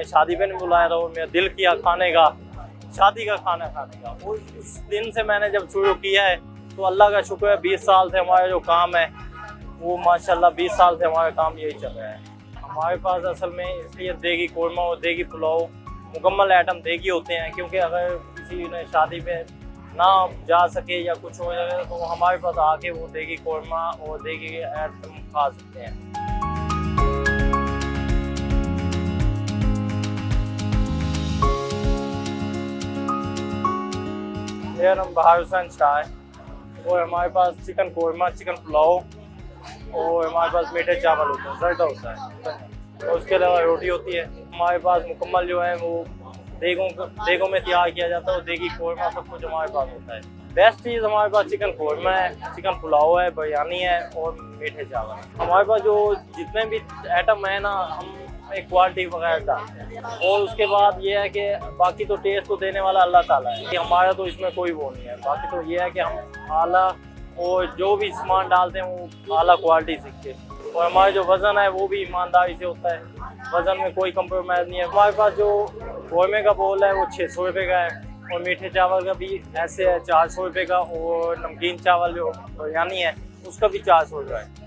ने शादी पे नहीं बुलाया था और मेरा दिल किया खाने का, शादी का खाना खाने का। और उस दिन से मैंने जब शुरू किया है तो अल्लाह का शुक्र है 20 साल से हमारा जो काम है वो माशाल्लाह 20 साल से हमारा काम यही चल रहा है। हमारे पास असल में इसलिए देगी कोरमा और देगी पुलाव मुकम्मल आइटम देगी होते हैं, क्योंकि अगर किसी ने शादी पे ना जा सके या कुछ हो जाए तो हमारे पास आके वो देगी कोरमा और देगी आइटम खा सकते हैं। मेरा नाम बहार हुसैन शाह है और हमारे पास चिकन कोरमा, चिकन पुलाव और हमारे पास मीठे चावल होते हैं, जर्दा होता है और उसके अलावा रोटी होती है। हमारे पास मुकम्मल जो है वो देगों में तैयार किया जाता है और देगी कोरमा सब कुछ हमारे पास होता है। बेस्ट चीज़ हमारे पास चिकन कोरमा है, चिकन पुलाव है, बिरयानी है और मीठे चावल। हमारे पास जो जितने भी आइटम है ना हम एक क्वालिटी वगैरह डालते हैं और उसके बाद ये है कि बाकी तो टेस्ट तो देने वाला अल्लाह ताला है कि हमारा तो इसमें कोई वो नहीं है। बाकी तो ये है कि हम आला और जो भी सामान डालते हैं वो आला क्वालिटी सीखते हैं और हमारा जो वज़न है वो भी ईमानदारी से होता है, वज़न में कोई कंप्रोमाइज़ नहीं है। हमारे पास जो कोरमे का बोल है वो 600 रुपये का है और मीठे चावल का भी ऐसे है 400 रुपये का और नमकीन चावल जो बिरयानी है उसका भी 400 रुपये है।